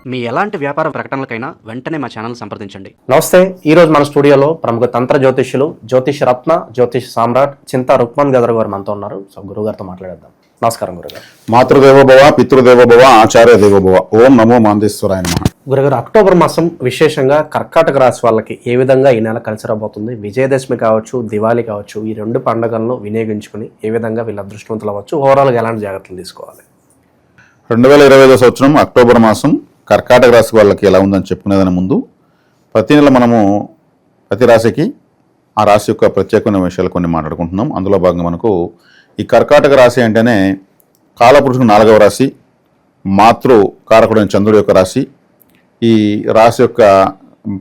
మీ ఎలాంటి వ్యాపార ప్రకటనలకైనా వెంటనే మా ఛానల్ సంప్రదించండి. నమస్తే. ఈరోజు మన స్టూడియోలో ప్రముఖ తంత్ర జ్యోతిష్యులు, జ్యోతిష్ రత్న, జ్యోతిష్ సామ్రాట్ చింతా రుక్మన్ గదర్ గారు మనతో ఉన్నారు. సో గురుగారితో మాట్లాడేద్దాం. నమస్కారం గురుగారు. మాతృదేవోభవ, పితృదేవోభవ, ఆచార్య దేవోభవ. ఓం నమో మాందేశ్వరాయ నమః. గురుగారు, అక్టోబర్ మాసం విశేషంగా కర్కాటక రాశి వాళ్ళకి ఏ విధంగా ఈ నెల కలిసి రాబోతుంది? విజయదశమి కావచ్చు, దివాళీ కావచ్చు, ఈ రెండు పండుగలను వినియోగించుకుని ఏ విధంగా వీళ్ళు అదృష్టవంతులు అవ్వచ్చు? ఓవరాల్గా ఎలాంటి జాగ్రత్తలు తీసుకోవాలి? 2025 సంవత్సరం అక్టోబర్ మాసం కర్కాటక రాశి వాళ్ళకి ఎలా ఉందని చెప్పుకునేదాని ముందు, ప్రతి నెల మనము ప్రతి రాశికి ఆ రాశి యొక్క ప్రత్యేకమైన విషయాలు కొన్ని మాట్లాడుకుంటున్నాం. అందులో భాగంగా మనకు ఈ కర్కాటక రాశి అంటేనే కాలపురుషుడు 4వ రాశి, మాతృ కారకుడైన చంద్రుడి యొక్క రాశి. ఈ రాశి యొక్క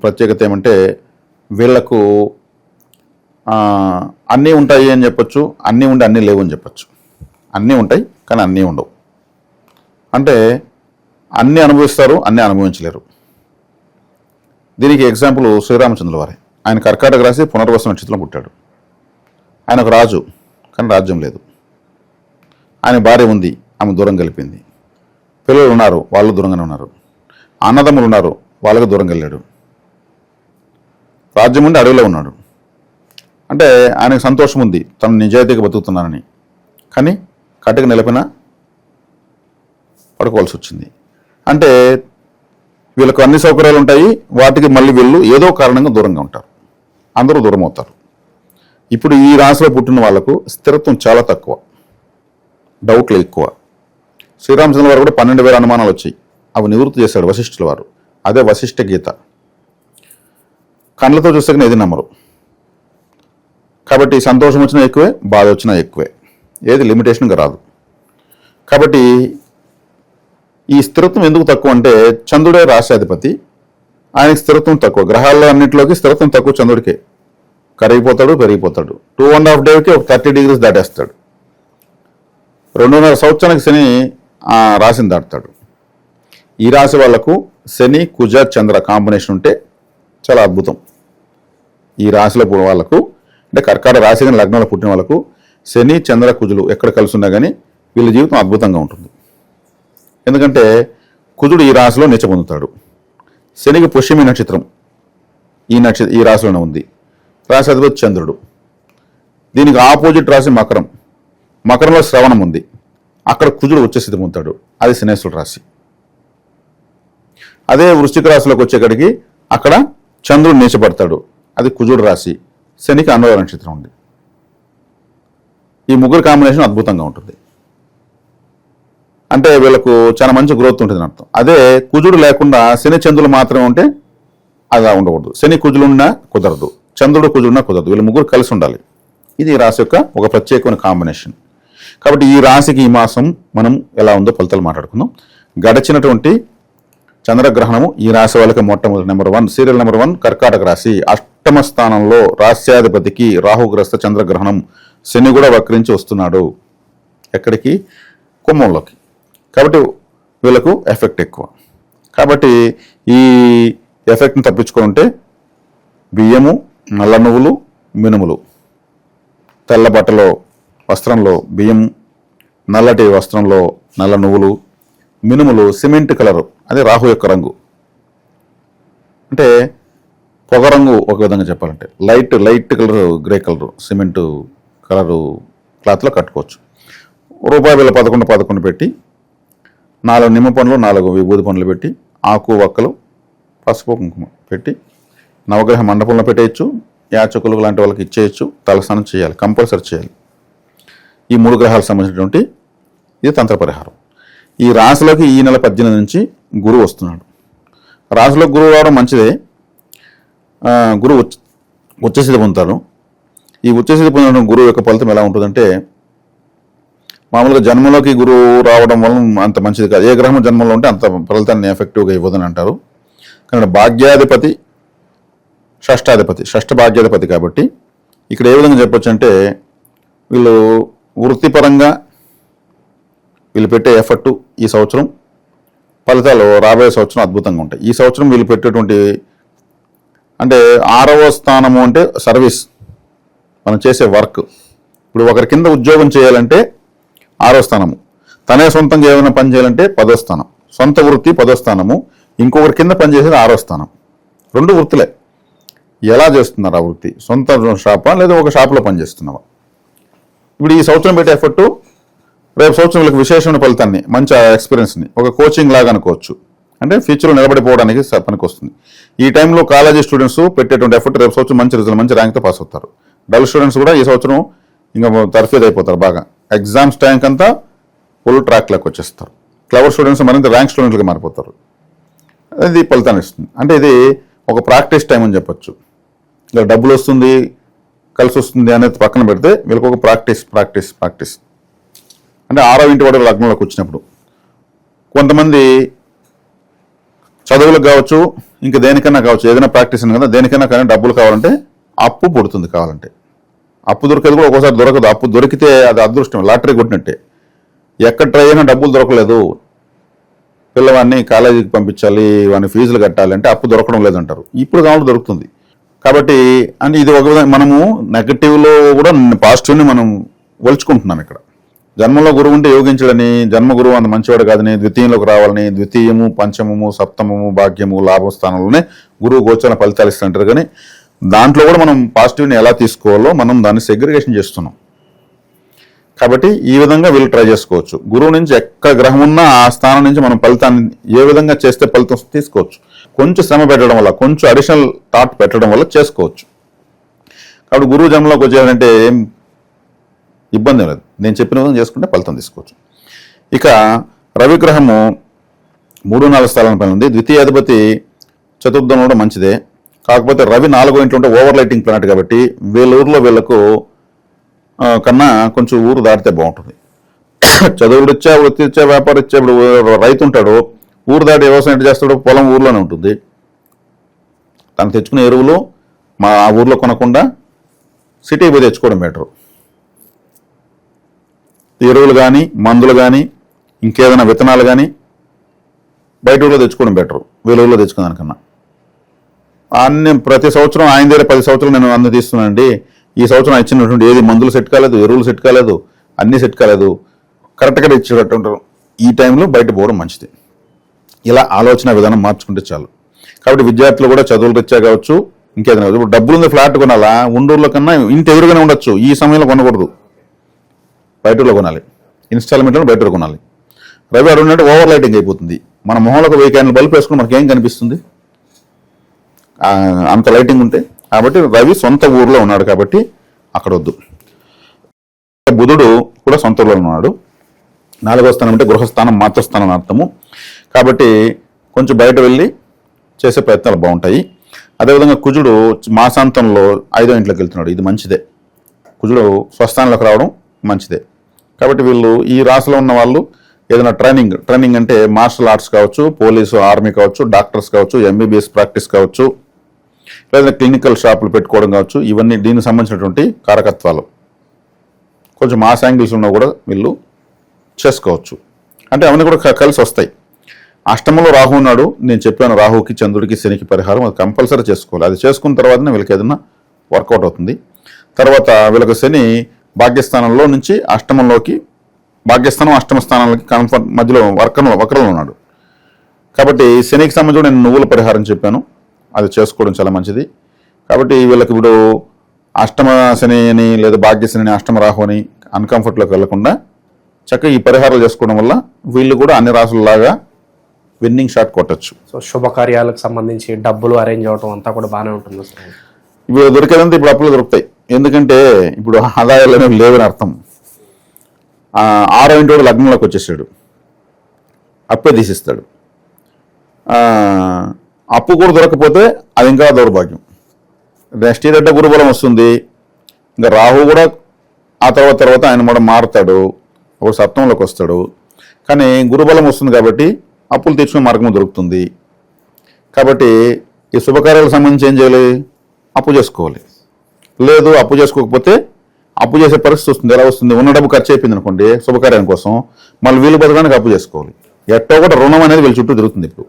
ప్రత్యేకత ఏమంటే వీళ్లకు అన్నీ ఉంటాయి అని చెప్పచ్చు, అన్నీ ఉండి అన్నీ లేవు అని చెప్పచ్చు. అన్నీ ఉంటాయి కానీ అన్నీ ఉండవు. అంటే అన్నీ అనుభవిస్తారు, అన్నీ అనుభవించలేరు. దీనికి ఎగ్జాంపుల్ శ్రీరామచంద్రుల వారే. ఆయన కర్కాటక రాశి పునర్వసు నక్షత్రంలో పుట్టాడు. ఆయన ఒక రాజు కానీ రాజ్యం లేదు. ఆయన భార్య ఉంది, ఆమె దూరం కలిపింది. పిల్లలు ఉన్నారు, వాళ్ళు దూరంగానే ఉన్నారు. అన్నదమ్ములు ఉన్నారు, వాళ్ళకి దూరం వెళ్ళాడు. రాజ్యం ఉండి అడవిలో ఉన్నాడు. అంటే ఆయనకు సంతోషం ఉంది, తను నిజాయితీగా బతుకుతున్నానని. కానీ కట్టుకు నిలిపిన పడుకోవాల్సి వచ్చింది. అంటే వీళ్ళకు అన్ని సౌకర్యాలు ఉంటాయి, వాటికి మళ్ళీ వీళ్ళు ఏదో కారణంగా దూరంగా ఉంటారు. అందరూ దూరం అవుతారు. ఇప్పుడు ఈ రాశిలో పుట్టిన వాళ్లకు స్థిరత్వం చాలా తక్కువ, డౌట్లు ఎక్కువ. శ్రీరామచంద్ర వారు కూడా 12,000 అనుమానాలు వచ్చాయి. అవి నివృత్తి చేశాడు వశిష్ఠుల వారు. అదే వశిష్ఠ గీత. కళ్ళతో చూస్తే ఏది నమ్మరు. కాబట్టి సంతోషం వచ్చినా ఎక్కువే, బాధ వచ్చినా ఎక్కువే. ఏది లిమిటేషన్గా రాదు. కాబట్టి ఈ స్థిరత్వం ఎందుకు తక్కువ అంటే చంద్రుడే రాశ్యాధిపతి, ఆయనకి స్థిరత్వం తక్కువ. గ్రహాల్లో అన్నింటిలోకి స్థిరత్వం తక్కువ చంద్రుడికే. కరిగిపోతాడు, పెరిగిపోతాడు. 2.5 డేకి ఒక 30 degrees దాటేస్తాడు. 2.5 సంవత్సరానికి శని రాశిని దాటుతాడు. ఈ రాశి వాళ్లకు శని, కుజ, చంద్ర కాంబినేషన్ ఉంటే చాలా అద్భుతం. ఈ రాశిలో వాళ్ళకు అంటే కర్కాటక రాశి కానీ లగ్నంలో పుట్టిన వాళ్ళకు శని, చంద్ర, కుజులు ఎక్కడ కలిసి ఉన్నా కానీ వీళ్ళ జీవితం అద్భుతంగా ఉంటుంది. ఎందుకంటే కుజుడు ఈ రాశిలో నీచ పొందుతాడు. శనికి పుష్యమి నక్షత్రం ఈ రాశిలోనే ఉంది. రాశి అధిపతి చంద్రుడు. దీనికి ఆపోజిట్ రాశి మకరం. మకరంలో శ్రవణం ఉంది. అక్కడ కుజుడు ఉచ్చస్థితి పొందుతాడు. అది శనేశ్వరుడు రాశి. అదే వృశ్చిక రాశిలోకి వచ్చేక్కడికి అక్కడ చంద్రుడు నీచపడతాడు. అది కుజుడు రాశి. శనికి అన్వయ నక్షత్రం ఉంది. ఈ ముగ్గురు కాంబినేషన్ అద్భుతంగా ఉంటుంది. అంటే వీళ్ళకు చాలా మంచి గ్రోత్ ఉంటుంది అర్థం. అదే కుజుడు లేకుండా శని చంద్రులు మాత్రమే ఉంటే అలా ఉండకూడదు. శని కుజులున్నా కుదరదు, చంద్రుడు కుజుడున్నా కుదరదు. వీళ్ళు ముగ్గురు కలిసి ఉండాలి. ఇది ఈ రాశి యొక్క ఒక ప్రత్యేకమైన కాంబినేషన్. కాబట్టి ఈ రాశికి ఈ మాసం మనం ఎలా ఉందో ఫలితాలు మాట్లాడుకుందాం. గడిచినటువంటి చంద్రగ్రహణము ఈ రాశి వాళ్ళకి మొట్టమొదటి నెంబర్ 1 సీరియల్ నెంబర్ 1 కర్కాటక రాశి. అష్టమ స్థానంలో రాశ్యాధిపతికి రాహుగ్రస్త చంద్రగ్రహణం. శని కూడా వక్రించి వస్తున్నాడు. ఎక్కడికి? కుంభంలోకి. కాబట్టి వీళ్ళకు ఎఫెక్ట్ ఎక్కువ. కాబట్టి ఈ ఎఫెక్ట్ని తప్పించుకుంటే బియ్యము, నల్ల నువ్వులు, మినుములు, తెల్ల బట్టలో వస్త్రంలో బియ్యం, నల్లటి వస్త్రంలో నల్ల నువ్వులు, మినుములు సిమెంట్ కలరు, అది రాహు యొక్క రంగు. అంటే పొగ రంగు ఒక విధంగా చెప్పాలంటే light colour, grey colour, cement colour క్లాత్లో కట్టుకోవచ్చు. రూపాయి బిళ్ళ 11 పెట్టి 4 నిమ్మ పండ్లు, 4 విభూది పండ్లు పెట్టి, ఆకు వక్కలు, పసుపు కుంకుమ పెట్టి నవగ్రహ మండపంలో పెట్టేయచ్చు. యాచకులు లాంటి వాళ్ళకి ఇచ్చేయచ్చు. తలస్నానం చేయాలి, కంపల్సరీ చేయాలి. ఈ 3 గ్రహాలకు సంబంధించినటువంటి ఇది తంత్ర పరిహారం. ఈ రాశిలోకి ఈ నెల 18 నుంచి గురువు వస్తున్నాడు. రాశిలోకి గురువు రావడం మంచిదే. గురువు ఉచ్చస్థితి పొందుతారు. ఈ ఉచ్చస్థితి పొందడం గురువు యొక్క ఫలితం ఎలా ఉంటుందంటే, మామూలుగా జన్మలోకి గురువు రావడం వల్ల అంత మంచిది కాదు. ఏ గ్రహం జన్మలో ఉంటే అంత ఫలితాన్ని ఎఫెక్టివ్గా ఇవ్వదని అంటారు. కానీ భాగ్యాధిపతి షష్ఠ భాగ్యాధిపతి కాబట్టి ఇక్కడ ఏ విధంగా చెప్పొచ్చు అంటే, వీళ్ళు వృత్తిపరంగా వీళ్ళు పెట్టే ఎఫర్టు ఈ సంవత్సరం ఫలితాలు రాబోయే సంవత్సరం అద్భుతంగా ఉంటాయి. ఈ సంవత్సరం వీళ్ళు పెట్టేటువంటి అంటే 6వ స్థానము అంటే సర్వీస్, మనం చేసే వర్క్. ఇప్పుడు ఒకరి కింద ఉద్యోగం చేయాలంటే 6వ స్థానము, తనే సొంతంగా ఏమైనా పని చేయాలంటే 10వ స్థానం, సొంత వృత్తి 10వ స్థానము. ఇంకొకరి కింద పనిచేసేది 6వ స్థానం. 2 వృత్తులే. ఎలా చేస్తున్నారు ఆ వృత్తి? సొంత షాపా లేదా ఒక షాప్లో పనిచేస్తున్నావా? ఇప్పుడు ఈ సంవత్సరం పెట్టే ఎఫర్టు రేపు సంవత్సరం వీళ్ళకి విశేషమైన ఫలితాన్ని, మంచి ఎక్స్పీరియన్స్ని, ఒక కోచింగ్ లాగా అనుకోవచ్చు. అంటే ఫ్యూచర్లో నిలబడిపోవడానికి పనికి వస్తుంది. ఈ టైంలో కాలేజీ స్టూడెంట్స్ పెట్టేటువంటి ఎఫర్ట్ రేపు సంవత్సరం మంచి రిజల్ట్, మంచి ర్యాంక్తో పాస్ అవుతారు. డల్ స్టూడెంట్స్ కూడా ఈ సంవత్సరం ఇంకా తర్ఫీదు అయిపోతారు బాగా. ఎగ్జామ్స్ టైంకి అంతా ఫుల్ ట్రాక్లోకి వచ్చేస్తారు. క్లవర్ స్టూడెంట్స్ మరింత ర్యాంక్ స్టూడెంట్లుగా మారిపోతారు. అది ఫలితాన్ని ఇస్తుంది. అంటే ఇది ఒక ప్రాక్టీస్ టైం అని చెప్పొచ్చు. ఇలా డబ్బులు వస్తుంది, కలిసి వస్తుంది అనేది పక్కన పెడితే వీళ్ళకి ఒక ప్రాక్టీస్. అంటే 6వ ఇంటి వాడు లగ్నంలోకి వచ్చినప్పుడు కొంతమంది చదువులకు కావచ్చు, ఇంకా దేనికైనా కావచ్చు, ఏదైనా ప్రాక్టీస్ ఉంది కదా, దేనికైనా కానీ డబ్బులు కావాలంటే అప్పు పుడుతుంది. కావాలంటే అప్పు దొరికేది కూడా ఒక్కోసారి దొరకదు. అప్పు దొరికితే అది అదృష్టం, లాటరీ కొట్టినట్టే. ఎక్కడ ట్రై అయినా డబ్బులు దొరకలేదు, పిల్లవాడిని కాలేజీకి పంపించాలి, వాడిని ఫీజులు కట్టాలి అంటే అప్పు దొరకడం లేదంటారు. ఇప్పుడు కావాలి దొరుకుతుంది. కాబట్టి అంటే ఇది ఒక విధంగా మనము నెగటివ్లో కూడా పాజిటివ్ని మనం వలుచుకుంటున్నాం. ఇక్కడ జన్మలో గురువు ఉంటే యోగించడని, జన్మ గురువు అంత మంచివాడు కాదని, ద్వితీయంలోకి రావాలని, ద్వితీయము, పంచమము, సప్తమము, భాగ్యము, లాభస్థానంలోనే గురువు గోచర ఫలితాలు ఇస్తుంటారు. కానీ దాంట్లో కూడా మనం పాజిటివ్ని ఎలా తీసుకోవాలో మనం దాన్ని సెగ్రిగేషన్ చేస్తున్నాం. కాబట్టి ఈ విధంగా వీళ్ళు ట్రై చేసుకోవచ్చు. గురువు నుంచి ఎక్కడ గ్రహం ఉన్నా ఆ స్థానం నుంచి మనం ఫలితాన్ని ఏ విధంగా చేస్తే ఫలితం తీసుకోవచ్చు. కొంచెం శ్రమ పెట్టడం వల్ల, కొంచెం అడిషనల్ థాట్ పెట్టడం వల్ల చేసుకోవచ్చు. కాబట్టి గురువు జన్మలోకి వచ్చేయాలంటే ఏం ఇబ్బంది లేదు. నేను చెప్పిన విధంగా చేసుకుంటే ఫలితం తీసుకోవచ్చు. ఇక రవిగ్రహము 3, 4 స్థానాల పైన ఉంది. ద్వితీయాధిపతి చతుర్థంలో కూడా మంచిదే. కాకపోతే రవి 4వ ఇంట్లో ఉంటే ఓవర్ లైటింగ్ ప్లానెట్ కాబట్టి వీళ్ళ ఊర్లో వీళ్ళకు కన్నా కొంచెం ఊరు దాటితే బాగుంటుంది. చదువుడు ఇచ్చా, వృత్తి ఇచ్చా, వ్యాపారం ఇచ్చా. ఇప్పుడు రైతు ఉంటాడు, ఊరు దాటి వ్యవసాయం ఎట్లా చేస్తాడు? పొలం ఊర్లోనే ఉంటుంది. తను తెచ్చుకునే ఎరువులు ఆ ఊర్లో కొనకుండా సిటీకి పోయి తెచ్చుకోవడం బెటరు. ఎరువులు కానీ, మందులు కానీ, ఇంకేదైనా విత్తనాలు కానీ బయట ఊళ్ళో తెచ్చుకోవడం బెటరు వీళ్ళ ఊళ్ళో తెచ్చుకున్నానికన్నా. అన్ని ప్రతి సంవత్సరం ఆయన దగ్గర 10 సంవత్సరాలు నేను అన్ని తీస్తున్నానండి. ఈ సంవత్సరం ఇచ్చినటువంటి ఏది మందులు సెట్ కాలేదు, ఎరువులు సెట్ కాలేదు, అన్నీ సెట్ కాలేదు, కరెక్ట్గా ఇచ్చేటట్టు ఉంటారు. ఈ టైంలో బయట పోవడం మంచిది. ఇలా ఆలోచన విధానం మార్చుకుంటే చాలు. కాబట్టి విద్యార్థులు కూడా చదువులు రీత్యా కావచ్చు, ఇంకేదైనా కావచ్చు. ఇప్పుడు డబ్బులు ఉంది, ఫ్లాట్ కొనాలా, ఉండూరులో కన్నా ఇంటి ఎదురుగానే ఉండొచ్చు. ఈ సమయంలో కొనకూడదు, బయటలో కొనాలి. ఇన్స్టాల్మెంట్లో బయటలో కొనాలి. రవి అడుగునట్టు ఓవర్ లైటింగ్ అయిపోతుంది. మన మొహంలోకి 1000 క్యాండిల్ బల్బ్ వేసుకుని మనకి ఏం కనిపిస్తుంది? అంత లైటింగ్ ఉంటే. కాబట్టి రవి సొంత ఊర్లో ఉన్నాడు కాబట్టి అక్కడ వద్దు. బుధుడు కూడా సొంత ఊర్లో ఉన్నాడు. 4వ స్థానం అంటే గృహస్థానం, మాతృస్థానం అర్థము. కాబట్టి కొంచెం బయట వెళ్ళి చేసే ప్రయత్నాలు బాగుంటాయి. అదేవిధంగా కుజుడు మాసాంతంలో 5వ ఇంట్లోకి వెళ్తున్నాడు. ఇది మంచిదే. కుజుడు స్వస్థానంలోకి రావడం మంచిదే. కాబట్టి వీళ్ళు ఈ రాశిలో ఉన్న వాళ్ళు ఏదైనా ట్రైనింగ్ అంటే మార్షల్ ఆర్ట్స్ కావచ్చు, పోలీసు, ఆర్మీ కావచ్చు, డాక్టర్స్ కావచ్చు, ఎంబీబీఎస్ ప్రాక్టీస్ కావచ్చు, లేదా క్లినికల్ షాపులు పెట్టుకోవడం కావచ్చు, ఇవన్నీ దీనికి సంబంధించినటువంటి కారకత్వాలు. కొంచెం మాస్ యాంగిల్స్ ఉన్నా కూడా వీళ్ళు చేసుకోవచ్చు. అంటే అవన్నీ కూడా కలిసి వస్తాయి. అష్టమంలో రాహు ఉన్నాడు. నేను చెప్పాను రాహుకి, చంద్రుడికి, శనికి పరిహారం అది కంపల్సరీ చేసుకోవాలి. అది చేసుకున్న తర్వాతనే వీళ్ళకి ఏదైనా వర్కౌట్ అవుతుంది. తర్వాత వీళ్ళకి శని భాగ్యస్థానంలో నుంచి అష్టమంలోకి, భాగ్యస్థానం అష్టమ స్థానాలకి మధ్యలో వక్రంలో ఉన్నాడు. కాబట్టి శనికి సంబంధించి నేను నువ్వుల పరిహారం చెప్పాను, అది చేసుకోవడం చాలా మంచిది. కాబట్టి వీళ్ళకి ఇప్పుడు అష్టమ శని అని లేదా భాగ్య శని అని, అష్టమ రాహు అని అన్కంఫర్ట్లోకి వెళ్లకుండా చక్కగా ఈ పరిహారాలు చేసుకోవడం వల్ల వీళ్ళు కూడా అన్ని రాసులలాగా విన్నింగ్ షాట్ కొట్టచ్చు. సో శుభకార్యాలకు సంబంధించి డబ్బులు అరేంజ్ అవడం అంతా కూడా బాగానే ఉంటుంది. ఇప్పుడు దొరికేదంతా ఇప్పుడు అప్పులు దొరుకుతాయి. ఎందుకంటే ఇప్పుడు ఆదాయాలు అనేవి లేవని అర్థం. 6వ ఇంటి లగ్నంలోకి వచ్చేసాడు, అప్పే తీసిస్తాడు. అప్పు కూడా దొరకపోతే అది ఇంకా దౌర్భాగ్యం. నెక్స్ట్ ఇయర్ అంటే గురుబలం వస్తుంది. ఇంకా రాహు కూడా ఆ తర్వాత ఆయన కూడా మారుతాడు, ఒక సప్తంలోకి వస్తాడు. కానీ గురుబలం వస్తుంది కాబట్టి అప్పులు తెచ్చుకునే మార్గం దొరుకుతుంది. కాబట్టి ఈ శుభకార్యాలకు సంబంధించి ఏం చేయాలి? అప్పు చేసుకోవాలి. లేదు అప్పు చేసుకోకపోతే అప్పు చేసే పరిస్థితి వస్తుంది. ఎలా వస్తుంది? ఉన్న డబ్బు ఖర్చు అయిపోయింది అనుకోండి శుభకార్యం కోసం, మళ్ళీ వీలు బతకడానికి అప్పు చేసుకోవాలి. ఎట్టో కూడా రుణం అనేది వీళ్ళ చుట్టూ తిరుగుతుంది. ఇప్పుడు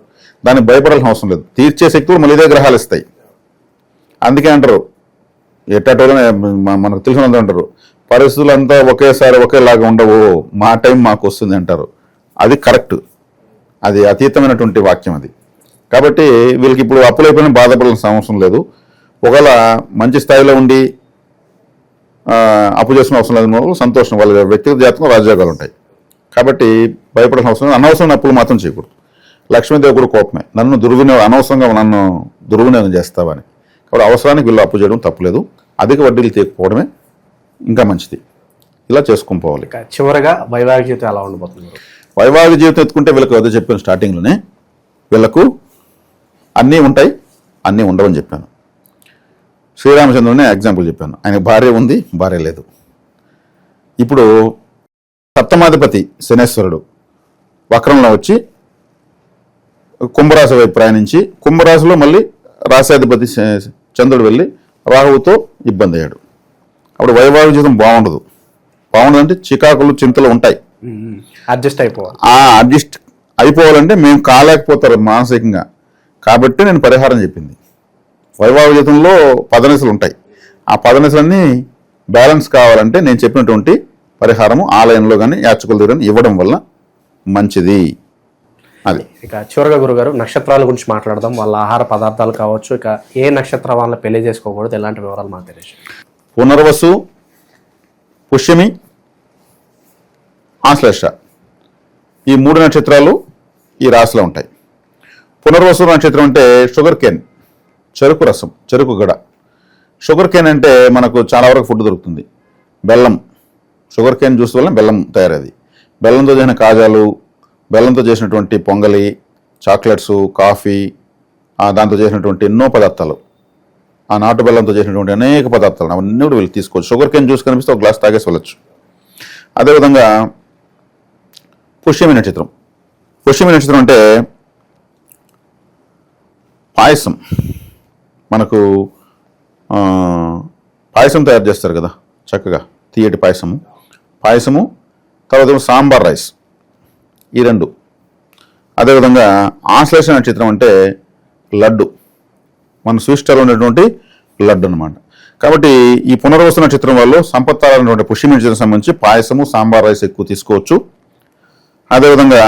దానికి భయపడాల్సిన అవసరం లేదు. తీర్చే శక్తులు మళ్ళీ ఇదే గ్రహాలు ఇస్తాయి. అందుకే అంటారు, ఎట్టటోనే మనకు తెలిసినంత అంటారు, పరిస్థితులు అంతా ఒకేసారి ఒకేలాగా ఉండవు, మా టైం మాకు వస్తుంది అంటారు. అది కరెక్ట్, అది అతీతమైనటువంటి వాక్యం. అది కాబట్టి వీళ్ళకి ఇప్పుడు అప్పులైపోయినా బాధపడాల్సిన అవసరం లేదు. ఒకవేళ మంచి స్థాయిలో ఉండి అప్పు చేసుకునే అవసరం లేదు వాళ్ళు సంతోషం, వాళ్ళ వ్యక్తిగత జాతకం రాజయోగాలు ఉంటాయి. కాబట్టి భయపడాల్సిన అవసరం లేదు. అనవసరమైన అప్పులు మాత్రం చేయకూడదు. లక్ష్మీదేవి కూడా కోపమే, అనవసరంగా నన్ను దుర్వినియోగం చేస్తావని. కాబట్టి అవసరానికి వీళ్ళు అప్పు చేయడం తప్పులేదు, అధిక వడ్డీలు తీయకపోవడమే ఇంకా మంచిది. ఇలా చేసుకుని పోవాలి. ఇక చివరగా వైవాహిక జీవితం ఎలా ఉండబోతుంది? వైవాహిక జీవితం ఎత్తుకుంటే వీళ్ళకి అదే చెప్పాను స్టార్టింగ్లోనే, వీళ్ళకు అన్నీ ఉంటాయి, అన్నీ ఉండవని చెప్పాను. శ్రీరామచంద్రుని ఎగ్జాంపుల్ చెప్పాను, ఆయనకు భార్య ఉంది, భార్య లేదు. ఇప్పుడు సప్తమాధిపతి శనేశ్వరుడు వక్రంలో వచ్చి కుంభరాశి వైపు ప్రయాణించి, కుంభరాశిలో మళ్ళీ రాశాధిపతి చంద్రుడు వెళ్ళి రాహువుతో ఇబ్బంది అయ్యాడు. అప్పుడు వైవాహిక జీవితం బాగుండదంటే చికాకులు చింతలు ఉంటాయి. అడ్జస్ట్ అయిపోవాలి. అడ్జస్ట్ అయిపోవాలంటే మేము కాలేకపోతారు మానసికంగా. కాబట్టి నేను పరిహారం చెప్పింది. వైవాహిక జీవితంలో పదనెసలు ఉంటాయి, ఆ పదనెసలన్నీ బ్యాలెన్స్ కావాలంటే నేను చెప్పినటువంటి పరిహారము ఆలయంలో కానీ యాచకుల దగ్గర ఇవ్వడం వల్ల మంచిది. అది. ఇక చివరిగా గురుగారు నక్షత్రాల గురించి మాట్లాడదాం. వాళ్ళ ఆహార పదార్థాలు కావచ్చు, ఇక ఏ నక్షత్రం వాళ్ళని పెళ్లి చేసుకోకూడదు, ఎలాంటి వివరాలు మాకు తెలియదు. పునర్వసు, పుష్యమి, ఆశ్లేష ఈ 3 నక్షత్రాలు ఈ రాశిలో ఉంటాయి. పునర్వసు నక్షత్రం అంటే షుగర్ కేన్, చెరుకు రసం, చెరుకు గడ. షుగర్ కేన్ అంటే మనకు చాలా వరకు ఫుడ్ దొరుకుతుంది. బెల్లం, షుగర్ కేన్ జ్యూస్ వల్ల బెల్లం తయారది. బెల్లంతో చేసిన కాజాలు, బెల్లంతో చేసినటువంటి పొంగలి, చాక్లెట్స్, కాఫీ, దాంతో చేసినటువంటి ఎన్నో పదార్థాలు, ఆ నాటు బెల్లంతో చేసినటువంటి అనేక పదార్థాలు అవన్నీ కూడా వీళ్ళు తీసుకోవచ్చు. షుగర్ కేన్ జ్యూస్ కనిపిస్తే ఒక గ్లాస్ తాగేసి వెళ్ళచ్చు. అదేవిధంగా పుష్యమి నక్షత్రం. పుష్యమి నక్షత్రం అంటే పాయసం, మనకు పాయసం తయారు చేస్తారు కదా చక్కగా, తీయటి పాయసము, తర్వాత సాంబార్ రైస్, ఈ 2. అదేవిధంగా ఆశ్లేష నక్షత్రం అంటే లడ్డు, మన స్వీట్ స్టాల్లో ఉన్నటువంటి లడ్డు అనమాట. కాబట్టి ఈ పునర్వసు నక్షత్రం వాళ్ళు సంపత్తాలైనటువంటి పుష్యమి నక్షత్రం సంబంధించి పాయసము, సాంబార్ రైస్ ఎక్కువ తీసుకోవచ్చు. అదేవిధంగా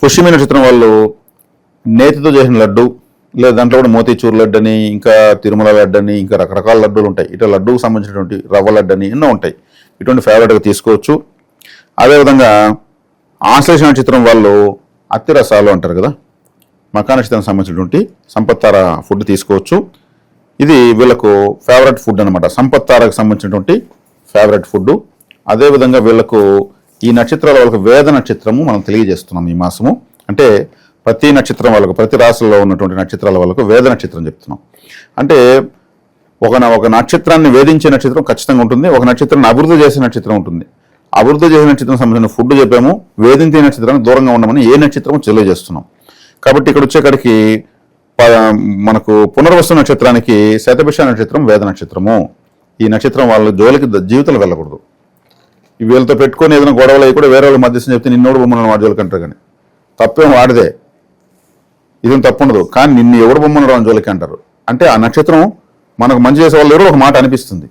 పుష్యమి నక్షత్రం వాళ్ళు నేతితో చేసిన లడ్డు, లేదా దాంట్లో కూడా మోతీచూర్ లడ్డు అని, ఇంకా తిరుమల లడ్డు అని, ఇంకా రకరకాల లడ్డూలు ఉంటాయి. ఇట్లా లడ్డూకు సంబంధించినటువంటి రవ్వ లడ్డు అని ఎన్నో ఉంటాయి. ఇటువంటి ఫేవరెట్గా తీసుకోవచ్చు. అదేవిధంగా ఆశ్లేష నక్షత్రం వాళ్ళు అత్తి రసాలు అంటారు కదా, మకా నక్షత్రానికి సంబంధించినటువంటి సంపత్తార ఫుడ్ తీసుకోవచ్చు. ఇది వీళ్ళకు ఫేవరెట్ ఫుడ్ అనమాట, సంపత్తారకు సంబంధించినటువంటి ఫేవరెట్ ఫుడ్. అదేవిధంగా వీళ్ళకు ఈ నక్షత్రాల వాళ్ళకు వేద నక్షత్రము మనం తెలియజేస్తున్నాం ఈ మాసము. అంటే ప్రతి నక్షత్రం వాళ్ళకు, ప్రతి రాశిలో ఉన్నటువంటి నక్షత్రాల వాళ్ళకు వేద నక్షత్రం చెప్తున్నాం. అంటే ఒక నక్షత్రాన్ని వేధించే నక్షత్రం ఖచ్చితంగా ఉంటుంది, ఒక నక్షత్రాన్ని అభివృద్ధి చేసే నక్షత్రం ఉంటుంది. అభివృద్ధి చేసే నక్షత్రం సంబంధించిన ఫుడ్ చెప్పాము, వేధించే నక్షత్రాన్ని దూరంగా ఉండమని ఏ నక్షత్రం తెలియజేస్తున్నాం. కాబట్టి ఇక్కడ వచ్చేకాడికి మనకు పునర్వసు నక్షత్రానికి శతభిష నక్షత్రం వేద నక్షత్రము. ఈ నక్షత్రం వాళ్ళ జోలికి జీవితంలో వెళ్ళకూడదు. వీళ్ళతో పెట్టుకొని ఏదైనా గొడవలు అవి కూడా వేరే వాళ్ళు మధ్యస్థం చెప్తే నిన్నోడు బొమ్మను వాడి జోలికి అంటారు. కానీ తప్పేం వాడిదే, ఇదేం తప్పు ఉండదు. కానీ నిన్ను ఎవడు బొమ్మను రాని జోలికి అంటారు. అంటే ఆ నక్షత్రం మనకు మంచి చేసే వాళ్ళు ఎవరో ఒక మాట అనిపిస్తుంది.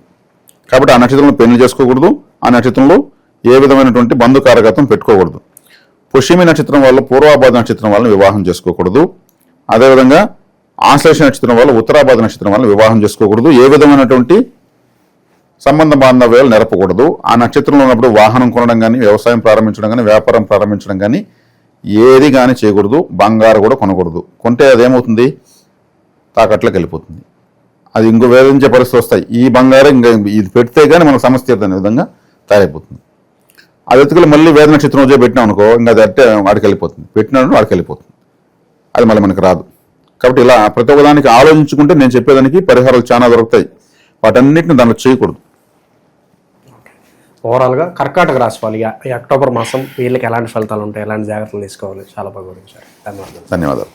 కాబట్టి ఆ నక్షత్రంలో పెళ్లి చేసుకోకూడదు, ఆ నక్షత్రంలో ఏ విధమైనటువంటి బంధుకారకత్వం పెట్టుకోకూడదు. పుష్యమి నక్షత్రం వాళ్ళు పూర్వాభాద నక్షత్రం వాళ్ళని వివాహం చేసుకోకూడదు. అదేవిధంగా ఆశ్లేష నక్షత్రం వాళ్ళు ఉత్తరాభాద నక్షత్రం వాళ్ళని వివాహం చేసుకోకూడదు. ఏ విధమైనటువంటి సంబంధ బాంధవ్యాలు నెరపకూడదు. ఆ నక్షత్రంలో ఉన్నప్పుడు వాహనం కొనడం కానీ, వ్యవసాయం ప్రారంభించడం కానీ, వ్యాపారం ప్రారంభించడం కానీ ఏది కానీ చేయకూడదు. బంగారు కూడా కొనకూడదు. కొంటే అదేమవుతుంది, తాకట్లోకి వెళ్ళిపోతుంది. అది ఇంకో వేధించే పరిస్థితి వస్తాయి. ఈ బంగారం ఇంకా ఇది పెడితే కానీ మనకు సమస్య తీరుతున్న విధంగా తయారైపోతుంది. అది ఎత్తుకెళ్ళి మళ్ళీ వేద నక్షత్రం రోజే పెట్టినాం అనుకో, ఇంకా అది అంటే వాడికి వెళ్ళిపోతుంది, పెట్టినాడు వాడికి వెళ్ళిపోతుంది, అది మళ్ళీ మనకు రాదు. కాబట్టి ఇలా ప్రతి ఒక్కదానికి ఆలోచించుకుంటే నేను చెప్పేదానికి పరిహారాలు చాలా దొరుకుతాయి. వాటన్నిటిని దానిలో చేయకూడదు. ఓవరాల్గా కర్కాటక రాశి వాళ్ళు ఈ అక్టోబర్ మాసం వీళ్ళకి ఎలాంటి ఫలితాలు ఉంటాయి, ఎలాంటి జాగ్రత్తలు తీసుకోవాలి, చాలా బాగా వివరించారు. ధన్యవాదాలు. ధన్యవాదాలు.